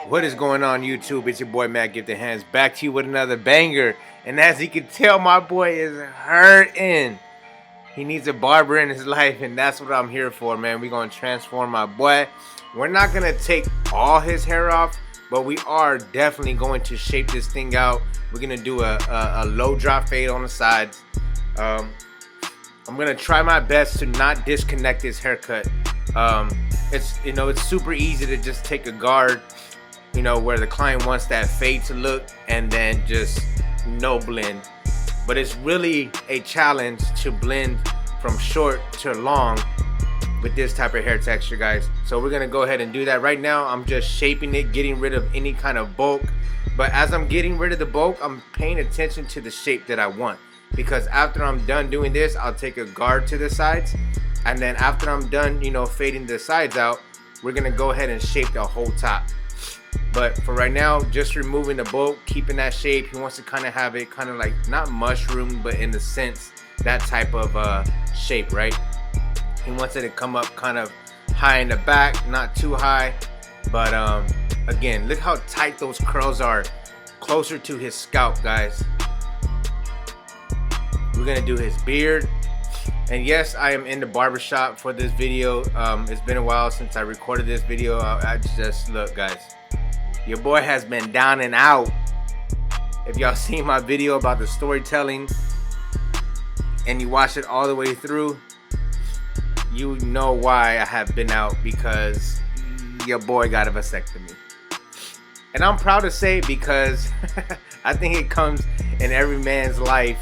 What is going on, YouTube? It's your boy Matt Give the Hands, back to you with another banger. And as you can tell, my boy is hurting. He needs a barber in his life, and that's what I'm here for, man. We're going to transform my boy. We're not going to take all his hair off, but we are definitely going to shape this thing out. We're going to do a low drop fade on the sides. I'm going to try my best to not disconnect his haircut. It's super easy to just take a guard, where the client wants that fade to look, and then just no blend. But it's really a challenge to blend from short to long with this type of hair texture, guys. So we're gonna go ahead and do that. Right now I'm just shaping it, getting rid of any kind of bulk. But as I'm getting rid of the bulk, I'm paying attention to the shape that I want, because after I'm done doing this, I'll take a guard to the sides, and then after I'm done fading the sides out, we're gonna go ahead and shape the whole top. But for right now, just removing the bulk, keeping that shape. He wants to kind of have it kind of like, not mushroom, but in the sense, that type of shape, right? He wants it to come up kind of high in the back, not too high. But again, look how tight those curls are, closer to his scalp, guys. We're gonna do his beard. And yes, I am in the barbershop for this video. It's been a while since I recorded this video. I just, look, guys, your boy has been down and out. If y'all seen my video about the storytelling and you watch it all the way through, you know why I have been out, because your boy got a vasectomy. And I'm proud to say it, because I think it comes in every man's life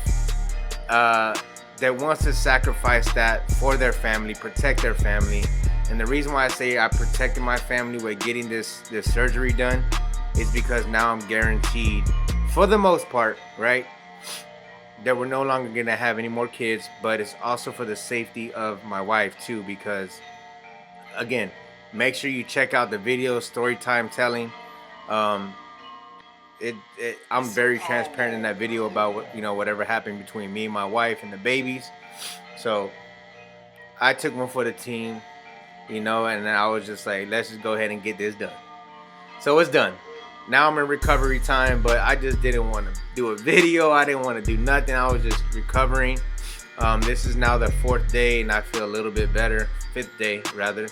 that wants to sacrifice that for their family, protect their family. And the reason why I say I protected my family with getting this surgery done is because now I'm guaranteed, for the most part, right, that we're no longer gonna have any more kids. But it's also for the safety of my wife too, because again, make sure you check out the video, story time telling. I'm very transparent in that video about what, whatever happened between me and my wife and the babies. So I took one for the team, and then I was just like, let's just go ahead and get this done. So it's done. Now I'm in recovery time, but I just didn't want to do a video. I didn't want to do nothing. I was just recovering. This is now the 4th day, and I feel a little bit better. 5th day, rather.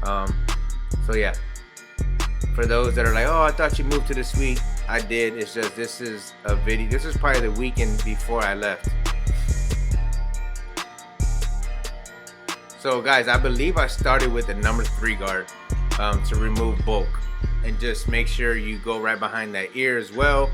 So yeah. For those that are like, oh, I thought you moved to the suite. I did. It's just, this is a video. This is probably the weekend before I left. So guys, I believe I started with the number 3 guard to remove bulk. And just make sure you go right behind that ear as well.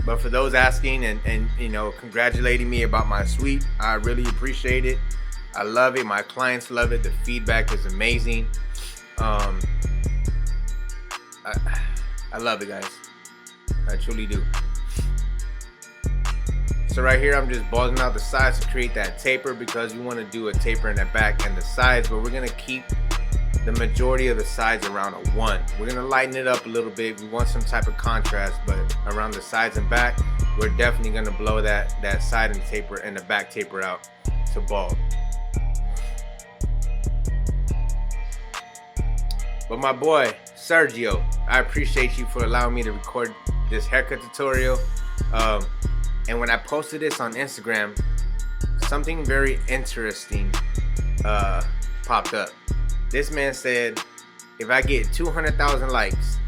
But for those asking and congratulating me about my suite, I really appreciate it. I love it. My clients love it. The feedback is amazing. I love it, guys. I truly do. So right here, I'm just balding out the sides to create that taper, because we want to do a taper in the back and the sides, but we're going to keep the majority of the sides around a 1. We're going to lighten it up a little bit. We want some type of contrast, but around the sides and back, we're definitely going to blow that side and taper and the back taper out to bald. But my boy, Sergio, I appreciate you for allowing me to record this haircut tutorial. And when I posted this on Instagram, something very interesting popped up. This man said, if I get 200,000 likes,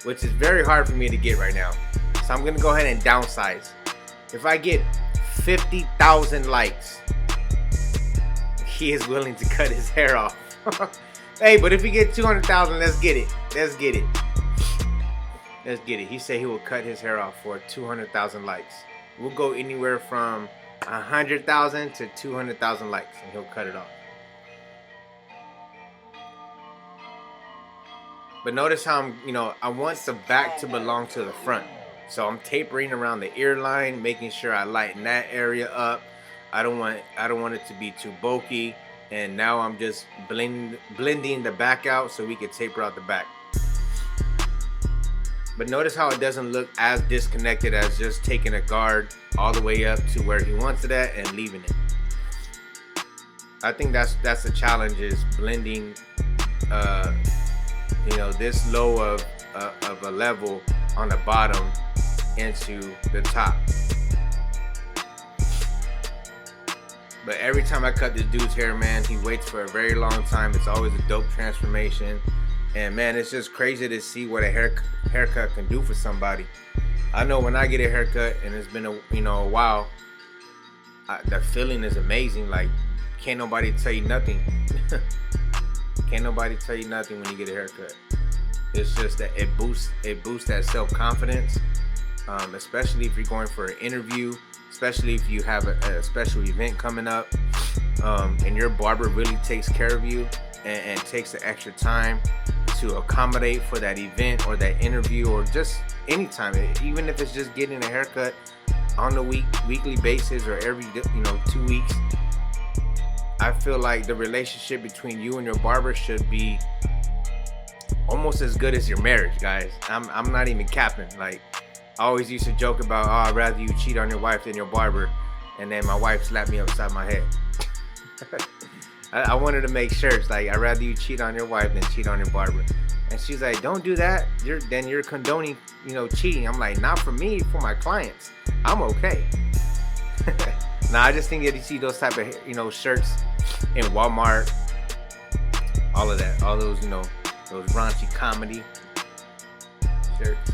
which is very hard for me to get right now, so I'm gonna go ahead and downsize. If I get 50,000 likes, he is willing to cut his hair off. Hey, but if we get 200,000, let's get it. Let's get it. Let's get it. He said he will cut his hair off for 200,000 likes. We'll go anywhere from 100,000 to 200,000 likes, and he'll cut it off. But notice how I want the back to belong to the front. So I'm tapering around the ear line, making sure I lighten that area up. I don't want it to be too bulky. And now I'm just blending the back out so we can taper out the back. But notice how it doesn't look as disconnected as just taking a guard all the way up to where he wants it at and leaving it. I think that's the challenge, is blending, this low of a level on the bottom into the top. But every time I cut this dude's hair, man, he waits for a very long time. It's always a dope transformation. And man, it's just crazy to see what a haircut can do for somebody. I know when I get a haircut and it's been a while, the feeling is amazing. Like, can't nobody tell you nothing. Can't nobody tell you nothing when you get a haircut. It's just that it boosts that self-confidence, especially if you're going for an interview, especially if you have a special event coming up, and your barber really takes care of you and takes the extra time to accommodate for that event or that interview, or just anytime, even if it's just getting a haircut on a weekly basis or every 2 weeks. I feel like the relationship between you and your barber should be almost as good as your marriage, guys. I'm not even capping. Like, I always used to joke about, I'd rather you cheat on your wife than your barber, and then my wife slapped me upside my head. I wanted to make shirts like, I'd rather you cheat on your wife than cheat on your barber. And she's like, don't do that. You're condoning, cheating. I'm like, not for me, for my clients. I'm okay. Nah, I just think that you see those type of, shirts in Walmart, all of that, all those, those raunchy comedy shirts.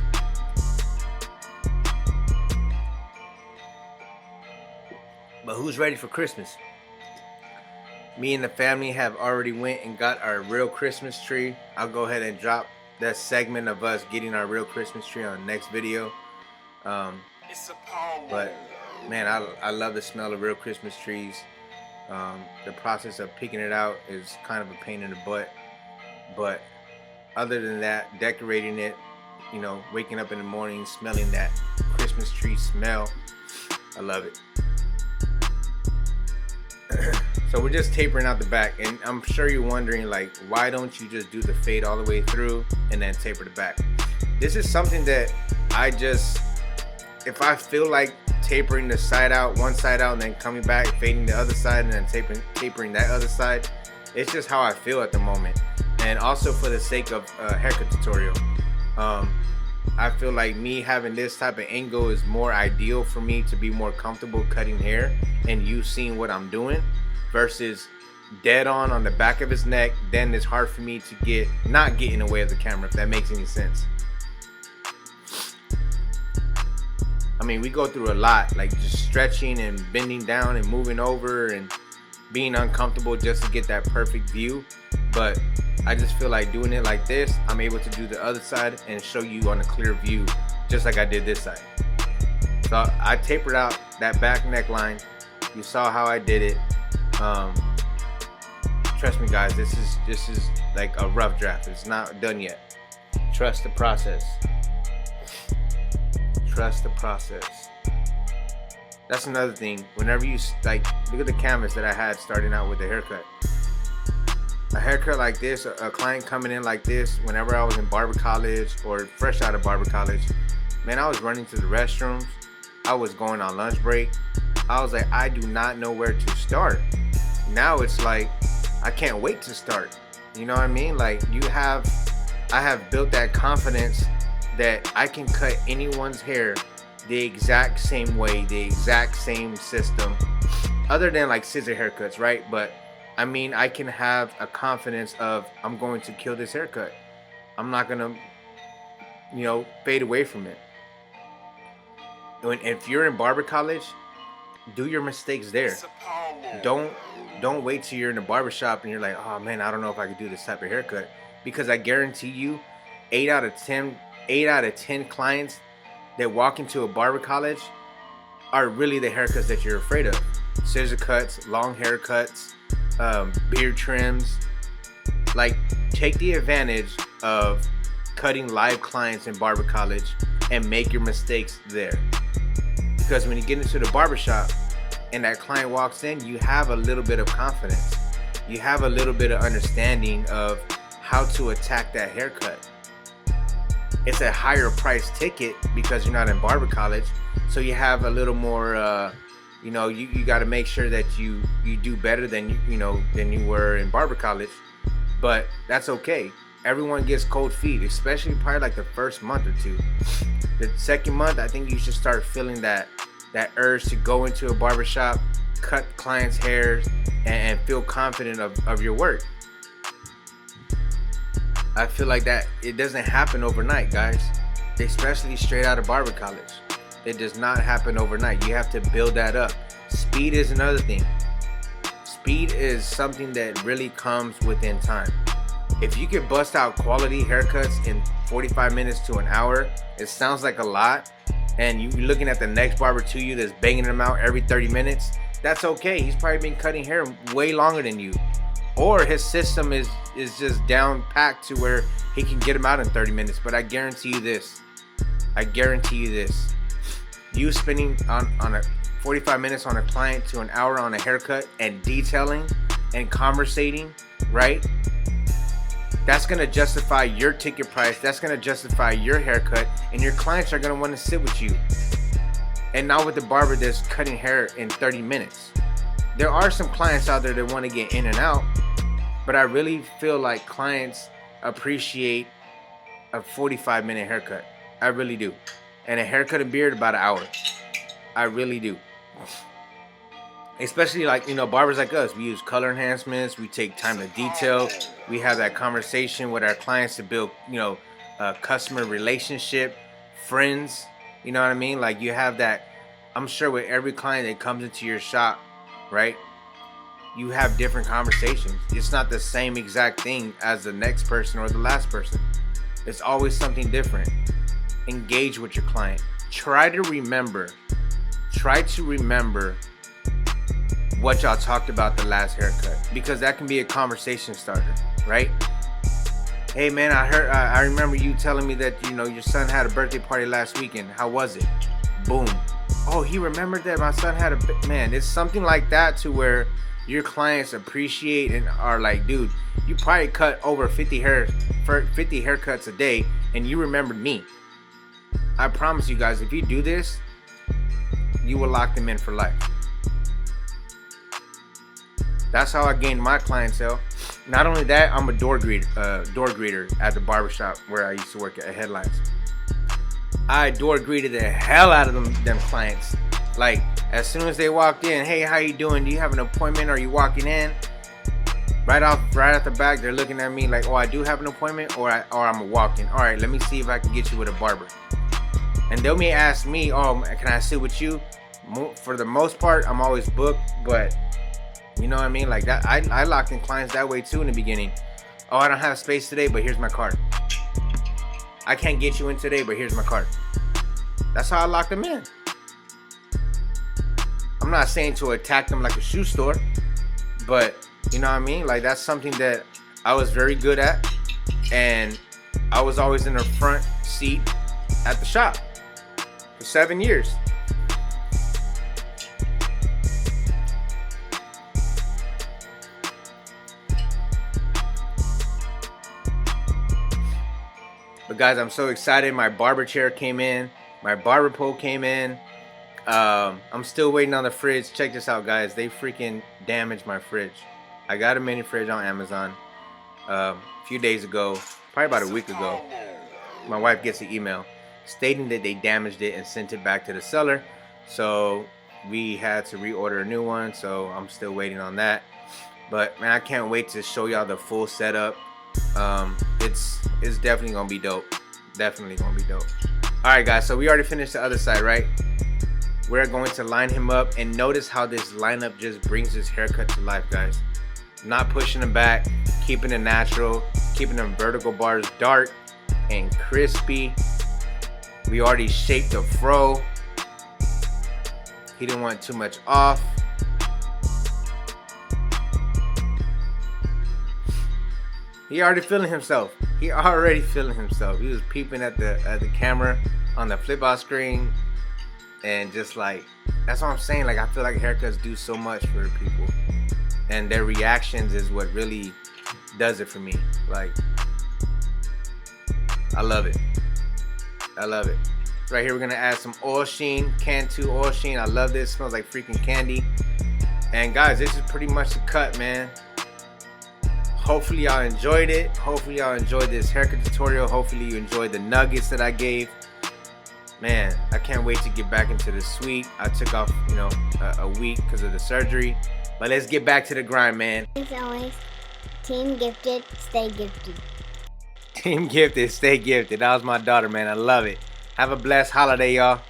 But who's ready for Christmas? Me and the family have already went and got our real Christmas tree. I'll go ahead and drop that segment of us getting our real Christmas tree on the next video. But man, I love the smell of real Christmas trees. The process of picking it out is kind of a pain in the butt. But other than that, decorating it, waking up in the morning, smelling that Christmas tree smell, I love it. So we're just tapering out the back, and I'm sure you're wondering, like, why don't you just do the fade all the way through and then taper the back? This is something that if I feel like tapering the side out, one side out, and then coming back, fading the other side, and then tapering that other side, it's just how I feel at the moment. And also for the sake of a haircut tutorial, I feel like me having this type of angle is more ideal for me to be more comfortable cutting hair and you seeing what I'm doing, versus dead on the back of his neck. Then it's hard for me to not get in the way of the camera, if that makes any sense. I mean, we go through a lot, like just stretching and bending down and moving over and being uncomfortable just to get that perfect view. But I just feel like doing it like this, I'm able to do the other side and show you on a clear view, just like I did this side. So I tapered out that back neckline. You saw how I did it. Trust me, guys, this is like a rough draft. It's not done yet. Trust the process. Trust the process. That's another thing. Whenever you look at the canvas that I had starting out with the haircut. A haircut like this, a client coming in like this, whenever I was in barber college or fresh out of barber college, man, I was running to the restrooms. I was going on lunch break. I was like, I do not know where to start. Now it's like, I can't wait to start. You know what I mean? Like, I have built that confidence that I can cut anyone's hair the exact same way, the exact same system, other than like scissor haircuts, right? But I mean, I can have a confidence of, I'm going to kill this haircut. I'm not gonna, fade away from it. If you're in barber college, do your mistakes there. Don't wait till you're in the barber shop and you're like, oh man, I don't know if I could do this type of haircut. Because I guarantee you, 8 out of 10 clients that walk into a barber college are really the haircuts that you're afraid of. Scissor cuts, long haircuts, beard trims. Like, take the advantage of cutting live clients in barber college and make your mistakes there. Because when you get into the barbershop and that client walks in, you have a little bit of confidence. You have a little bit of understanding of how to attack that haircut. It's a higher price ticket because you're not in barber college, so you have a little more You know, you got to make sure that you do better than than you were in barber college. But that's okay. Everyone gets cold feet, especially probably like the first month or two. The second month, I think you should start feeling that urge to go into a barbershop, cut clients' hairs, and feel confident of your work. I feel like that it doesn't happen overnight, guys. Especially straight out of barber college. It does not happen overnight. You have to build that up. Speed is another thing. Speed is something that really comes within time. If you could bust out quality haircuts in 45 minutes to an hour, it sounds like a lot, and you're looking at the next barber to you that's banging them out every 30 minutes, that's okay. He's probably been cutting hair way longer than you. Or his system is just down packed to where he can get them out in 30 minutes. But I guarantee you this. You spending on a 45 minutes on a client to an hour on a haircut and detailing and conversating, right? That's going to justify your ticket price. That's going to justify your haircut. And your clients are going to want to sit with you. And not with the barber that's cutting hair in 30 minutes. There are some clients out there that want to get in and out. But I really feel like clients appreciate a 45-minute haircut. I really do. And a haircut and beard about an hour. I really do. Especially like, barbers like us. We use color enhancements. We take time to detail. We have that conversation with our clients to build, a customer relationship, friends. You know what I mean? Like you have that, I'm sure with every client that comes into your shop, right? You have different conversations. It's not the same exact thing as the next person or the last person. It's always something different. Engage with your client. Try to remember what y'all talked about the last haircut, because that can be a conversation starter, right? Hey man, I remember you telling me that your son had a birthday party last weekend. How was it? Boom. Oh, he remembered that my son had man. It's something like that to where your clients appreciate and are like, dude, you probably cut over 50 haircuts a day, and you remembered me. I promise you guys, if you do this, you will lock them in for life. That's how I gained my clientele. Not only that, I'm a door greeter at the barbershop where I used to work at Headlines. I door greeted the hell out of them clients. Like, as soon as they walked in, hey, how you doing? Do you have an appointment? Are you walking in? Right off the back, they're looking at me like, oh, I do have an appointment, or I'm walking. All right, let me see if I can get you with a barber. And they may ask me, oh, can I sit with you? For the most part, I'm always booked, but you know what I mean? Like that, I locked in clients that way too in the beginning. Oh, I don't have space today, but here's my card. I can't get you in today, but here's my card. That's how I locked them in. I'm not saying to attack them like a shoe store, but you know what I mean? Like that's something that I was very good at, and I was always in the front seat at the shop for 7 years. But guys, I'm so excited. My barber chair came in. My barber pole came in. I'm still waiting on the fridge. Check this out, guys. They freaking damaged my fridge. I got a mini fridge on Amazon a few days ago, probably about a week ago. My wife gets an email stating that they damaged it and sent it back to the seller. So we had to reorder a new one. So I'm still waiting on that. But man, I can't wait to show y'all the full setup. It's definitely gonna be dope. Definitely gonna be dope. All right, guys. So we already finished the other side, right? We're going to line him up, and notice how this lineup just brings his haircut to life, guys. Not pushing him back, keeping it natural, keeping them vertical bars dark and crispy. We already shaped the fro. He didn't want too much off. He already feeling himself. He was peeping at the camera on the flip out screen, and just like, that's what I'm saying. Like, I feel like haircuts do so much for people, and their reactions is what really does it for me. Like, I love it. Right here, we're gonna add some oil sheen, Cantu oil sheen. I love this. It smells like freaking candy. And guys, this is pretty much the cut, man. Hopefully y'all enjoyed it. Hopefully y'all enjoyed this haircut tutorial. Hopefully you enjoyed the nuggets that I gave. Man, I can't wait to get back into the suite. I took off, you know, a week because of the surgery. But let's get back to the grind, man. As always, Team Gifted, stay gifted. Team Gifted, stay gifted. That was my daughter, man. I love it. Have a blessed holiday, y'all.